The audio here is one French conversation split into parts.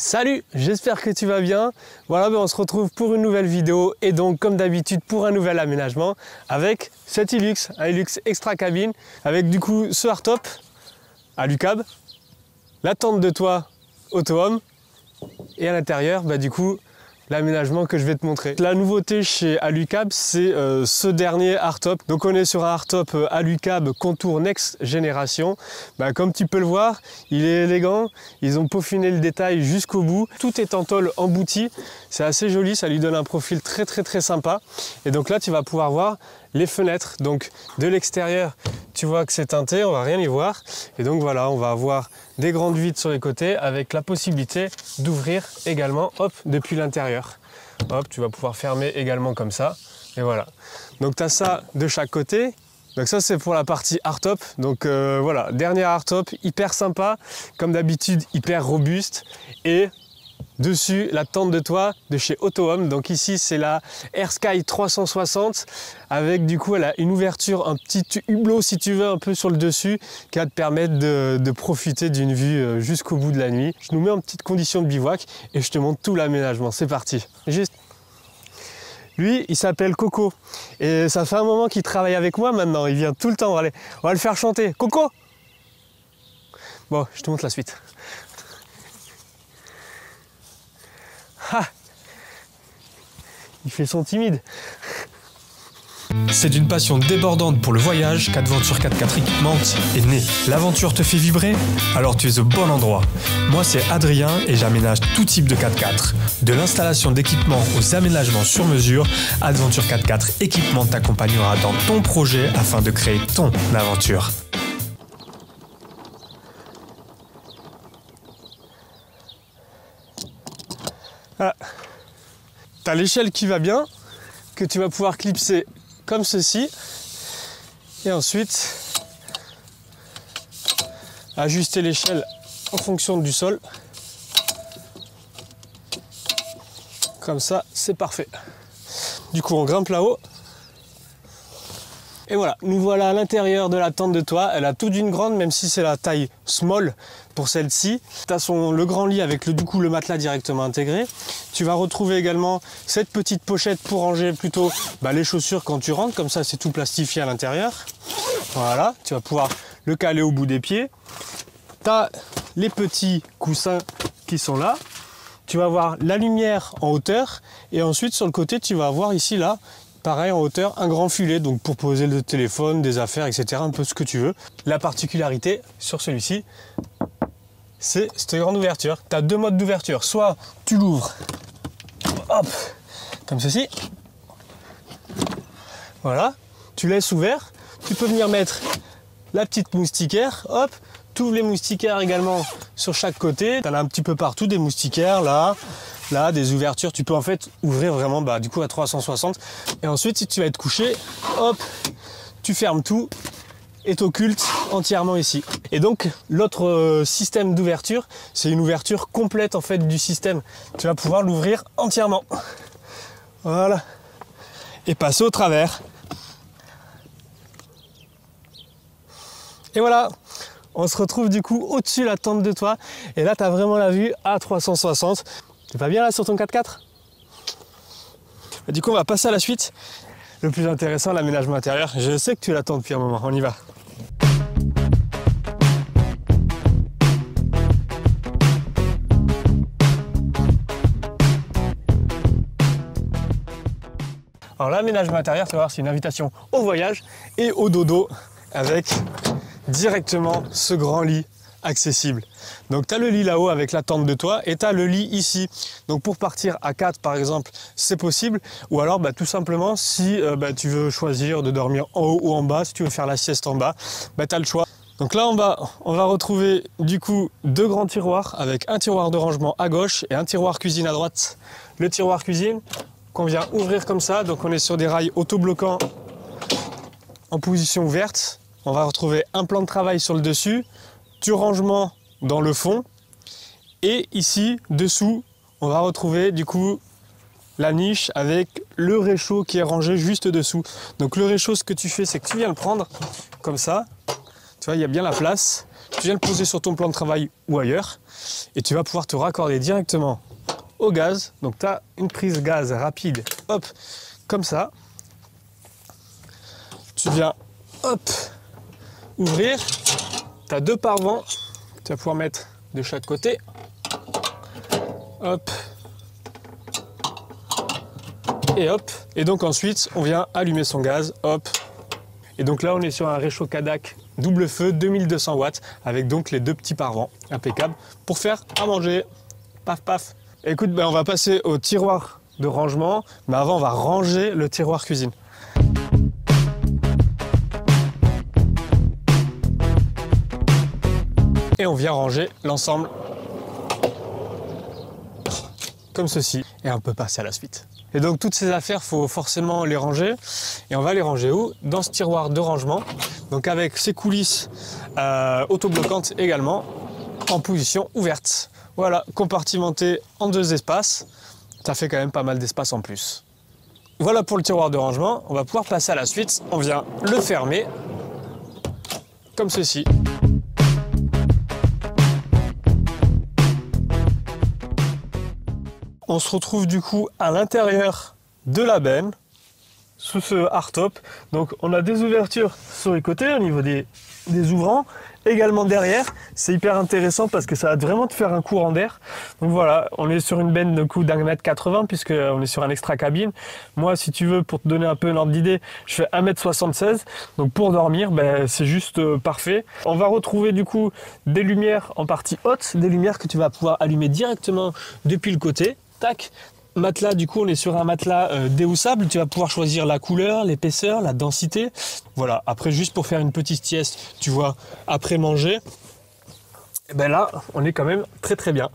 Salut, j'espère que tu vas bien. Voilà, on se retrouve pour une nouvelle vidéo et donc comme d'habitude pour un nouvel aménagement avec cet Hilux, un Hilux extra cabine avec du coup ce hardtop à l'UCAB, la tente de toit Auto-Home et à l'intérieur du coup l'aménagement que je vais te montrer. La nouveauté chez Alucab, c'est ce dernier hardtop. Donc on est sur un hardtop Alucab Contour Next Génération. Comme tu peux le voir, il est élégant. Ils ont peaufiné le détail jusqu'au bout. Tout est en tôle embouti. C'est assez joli, ça lui donne un profil très sympa. Et donc là, tu vas pouvoir voir les fenêtres. Donc de l'extérieur, tu vois que c'est teinté, on va rien y voir. Et donc voilà, on va avoir des grandes vitres sur les côtés avec la possibilité d'ouvrir également, hop, depuis l'intérieur. Hop, tu vas pouvoir fermer également comme ça. Et voilà. Donc tu as ça de chaque côté. Donc ça c'est pour la partie hardtop. Donc voilà, dernier hardtop, hyper sympa, comme d'habitude hyper robuste. Et dessus, la tente de toit de chez Auto-Home. Donc ici, c'est la AirSky 360 avec du coup, elle a une ouverture, un petit hublot si tu veux, un peu sur le dessus qui va te permettre de profiter d'une vue jusqu'au bout de la nuit. Je nous mets en petite condition de bivouac et je te montre tout l'aménagement. C'est parti. Lui, il s'appelle Coco et ça fait un moment qu'il travaille avec moi maintenant. Il vient tout le temps. Allez, on va le faire chanter. Coco! Bon, je te montre la suite. Ah, il fait son timide. C'est d'une passion débordante pour le voyage qu'Adventure 4x4 Équipement est née. L'aventure te fait vibrer? Alors tu es au bon endroit. Moi c'est Adrien et j'aménage tout type de 4x4. De l'installation d'équipements aux aménagements sur mesure, Adventure 4x4 Équipement t'accompagnera dans ton projet afin de créer ton aventure. Voilà. Tu as l'échelle qui va bien, que tu vas pouvoir clipser comme ceci. Et ensuite, ajuster l'échelle en fonction du sol. Comme ça, c'est parfait. Du coup, on grimpe là-haut. Et voilà, nous voilà à l'intérieur de la tente de toit. Elle a tout d'une grande, même si c'est la taille small pour celle-ci. Tu as le grand lit avec le matelas directement intégré. Tu vas retrouver également cette petite pochette pour ranger plutôt les chaussures quand tu rentres. Comme ça, c'est tout plastifié à l'intérieur. Voilà, tu vas pouvoir le caler au bout des pieds. Tu as les petits coussins qui sont là. Tu vas avoir la lumière en hauteur. Et ensuite, sur le côté, tu vas avoir ici, là, pareil en hauteur, un grand filet, donc pour poser le téléphone, des affaires, etc. Un peu ce que tu veux. La particularité sur celui-ci, c'est cette grande ouverture. Tu as deux modes d'ouverture. Soit tu l'ouvres, hop, comme ceci. Voilà, tu laisses ouvert. Tu peux venir mettre la petite moustiquaire, hop. Tu ouvres les moustiquaires également sur chaque côté. Tu en as un petit peu partout, des moustiquaires, là, des ouvertures. Tu peux en fait ouvrir vraiment du coup à 360. Et ensuite, si tu vas être couché, hop, tu fermes tout et t'occultes entièrement ici. Et donc, l'autre système d'ouverture, c'est une ouverture complète en fait du système. Tu vas pouvoir l'ouvrir entièrement. Voilà. Et passer au travers. Et voilà. On se retrouve du coup au-dessus de la tente de toit. Et là, tu as vraiment la vue à 360. Tu vas bien là sur ton 4x4? Du coup, on va passer à la suite. Le plus intéressant, l'aménagement intérieur. Je sais que tu l'attends depuis un moment. On y va. Alors l'aménagement intérieur, tu vas voir, c'est une invitation au voyage et au dodo avec directement ce grand lit accessible. Donc tu as le lit là-haut avec la tente de toit et tu as le lit ici. Donc pour partir à 4 par exemple, c'est possible. Ou alors tout simplement si tu veux choisir de dormir en haut ou en bas, si tu veux faire la sieste en bas, tu as le choix. Donc là en bas, on va retrouver du coup deux grands tiroirs avec un tiroir de rangement à gauche et un tiroir cuisine à droite. Le tiroir cuisine qu'on vient ouvrir comme ça. Donc on est sur des rails autobloquants en position ouverte. On va retrouver un plan de travail sur le dessus, du rangement dans le fond. Et ici, dessous, on va retrouver du coup la niche avec le réchaud qui est rangé juste dessous. Donc le réchaud, ce que tu fais, c'est que tu viens le prendre comme ça. Tu vois, il y a bien la place. tu viens le poser sur ton plan de travail ou ailleurs et tu vas pouvoir te raccorder directement au gaz. Donc tu as une prise gaz rapide, hop, comme ça. Tu viens, hop, ouvrir. Tu as 2 pare-vents, tu vas pouvoir mettre de chaque côté. Hop. Et hop. Et donc ensuite, on vient allumer son gaz, hop. Et donc là, on est sur un réchaud Kadac double feu 2200 watts avec donc les 2 petits pare-vents impeccables pour faire à manger. Paf, paf. Écoute, on va passer au tiroir de rangement, mais avant, on va ranger le tiroir cuisine. Et on vient ranger l'ensemble comme ceci. Et on peut passer à la suite. Et donc toutes ces affaires, il faut forcément les ranger. Et on va les ranger où? Dans ce tiroir de rangement. Donc avec ses coulisses autobloquantes également, en position ouverte. Voilà, compartimenté en 2 espaces. Ça fait quand même pas mal d'espace en plus. Voilà pour le tiroir de rangement. On va pouvoir passer à la suite. On vient le fermer comme ceci. On se retrouve du coup à l'intérieur de la benne, sous ce hardtop. Donc on a des ouvertures sur les côtés au niveau des ouvrants, également derrière. C'est hyper intéressant parce que ça va vraiment te faire un courant d'air. Donc voilà, on est sur une benne de coup d'1,80 m puisqu'on est sur un extra cabine. Moi, si tu veux, pour te donner un peu un ordre d'idée, je fais 1,76 m. Donc pour dormir, c'est juste parfait. On va retrouver du coup des lumières en partie haute, des lumières que tu vas pouvoir allumer directement depuis le côté. Tac, matelas, du coup on est sur un matelas déhoussable, tu vas pouvoir choisir la couleur, l'épaisseur, la densité. Voilà, après juste pour faire une petite sieste, tu vois, après manger, et là on est quand même très bien.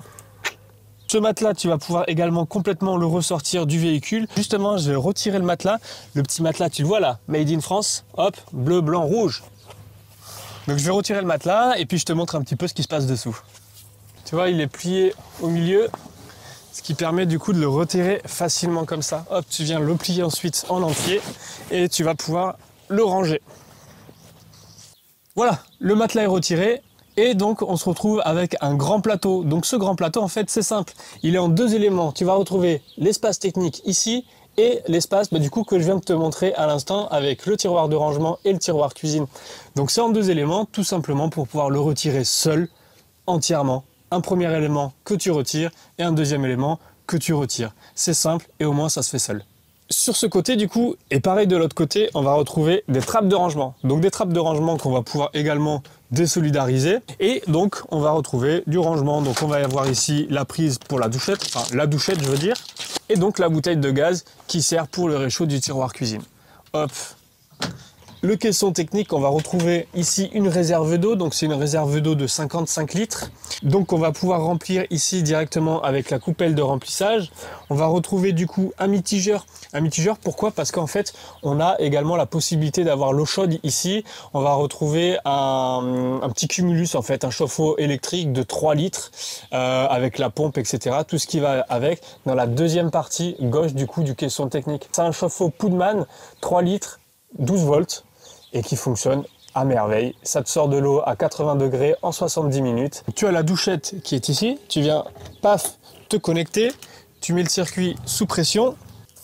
Ce matelas, tu vas pouvoir également complètement le ressortir du véhicule. Justement, je vais retirer le matelas. Le petit matelas, tu le vois là, Made in France, hop, bleu, blanc, rouge. Donc je vais retirer le matelas et puis je te montre un petit peu ce qui se passe dessous. Tu vois, il est plié au milieu. Ce qui permet du coup de le retirer facilement comme ça. Hop, tu viens le plier ensuite en entier et tu vas pouvoir le ranger. Voilà, le matelas est retiré et donc on se retrouve avec un grand plateau. Donc ce grand plateau, en fait, c'est simple. Il est en 2 éléments. Tu vas retrouver l'espace technique ici et l'espace du coup que je viens de te montrer à l'instant avec le tiroir de rangement et le tiroir cuisine. Donc c'est en 2 éléments, tout simplement pour pouvoir le retirer seul, entièrement. Un premier élément que tu retires et un deuxième élément que tu retires. C'est simple et au moins ça se fait seul. Sur ce côté du coup, et pareil de l'autre côté, on va retrouver des trappes de rangement. Donc des trappes de rangement qu'on va pouvoir également désolidariser. Et donc on va retrouver du rangement. Donc on va y avoir ici la prise pour la douchette, enfin la douchette je veux dire. Et donc la bouteille de gaz qui sert pour le réchaud du tiroir cuisine. Hop. Le caisson technique, on va retrouver ici une réserve d'eau, donc c'est une réserve d'eau de 55 litres. Donc on va pouvoir remplir ici directement avec la coupelle de remplissage. On va retrouver du coup un mitigeur. Un mitigeur, pourquoi? Parce qu'en fait, on a également la possibilité d'avoir l'eau chaude ici. On va retrouver un petit cumulus, en fait, un chauffe-eau électrique de 3 litres avec la pompe, etc. Tout ce qui va avec dans la deuxième partie gauche du coup du caisson technique. C'est un chauffe-eau Poudman, 3 litres, 12 volts. Et qui fonctionne à merveille. Ça te sort de l'eau à 80 degrés en 70 minutes. Tu as la douchette qui est ici. Tu viens, paf, te connecter. Tu mets le circuit sous pression.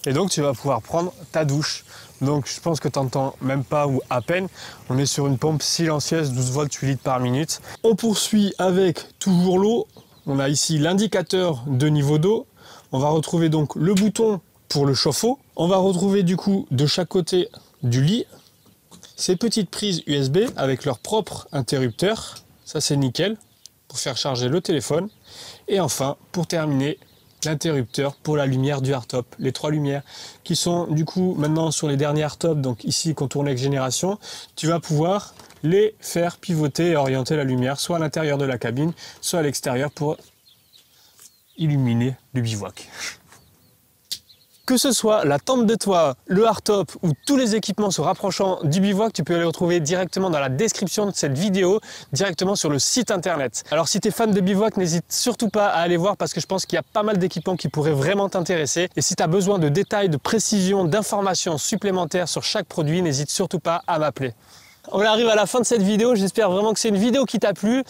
Et donc, tu vas pouvoir prendre ta douche. Donc, je pense que tu n'entends même pas ou à peine. On est sur une pompe silencieuse, 12 volts, 8 litres par minute. On poursuit avec toujours l'eau. On a ici l'indicateur de niveau d'eau. On va retrouver donc le bouton pour le chauffe-eau. On va retrouver du coup de chaque côté du lit ces petites prises USB avec leur propre interrupteur, ça c'est nickel, pour faire charger le téléphone. Et enfin, pour terminer, l'interrupteur pour la lumière du hardtop. Les 3 lumières qui sont du coup maintenant sur les derniers hardtop, donc ici Contour Next Génération, tu vas pouvoir les faire pivoter et orienter la lumière, soit à l'intérieur de la cabine, soit à l'extérieur pour illuminer le bivouac. Que ce soit la tente de toit, le hardtop ou tous les équipements se rapprochant du bivouac, tu peux les retrouver directement dans la description de cette vidéo, directement sur le site internet. Alors si tu es fan de bivouac, n'hésite surtout pas à aller voir parce que je pense qu'il y a pas mal d'équipements qui pourraient vraiment t'intéresser. Et si tu as besoin de détails, de précisions, d'informations supplémentaires sur chaque produit, n'hésite surtout pas à m'appeler. on arrive à la fin de cette vidéo. J'espère vraiment que c'est une vidéo qui t'a plu.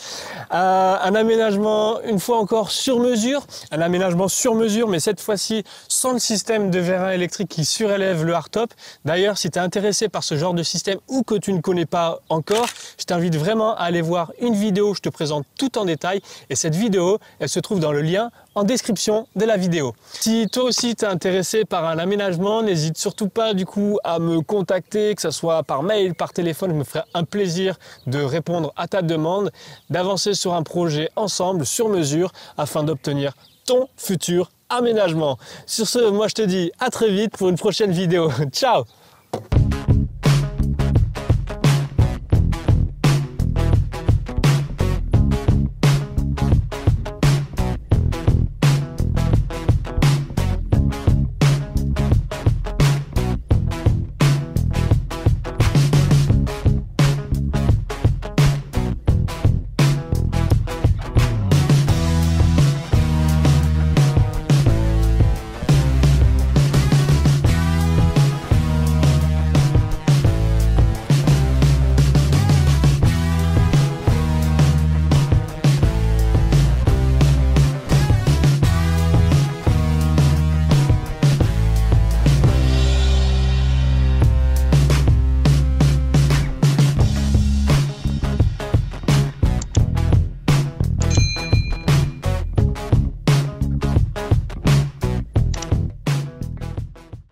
Un aménagement, une fois encore, sur mesure. Un aménagement sur mesure, mais cette fois-ci sans le système de vérin électrique qui surélève le hardtop. D'ailleurs, si tu es intéressé par ce genre de système ou que tu ne connais pas encore, je t'invite vraiment à aller voir une vidéo où je te présente tout en détail. Et cette vidéo, elle se trouve dans le lien en description de la vidéo. Si toi aussi tu es intéressé par un aménagement, n'hésite surtout pas du coup à me contacter, que ce soit par mail, par téléphone. Je me ferai un plaisir de répondre à ta demande, d'avancer sur un projet ensemble, sur mesure, afin d'obtenir ton futur aménagement. Sur ce, moi je te dis à très vite pour une prochaine vidéo. Ciao!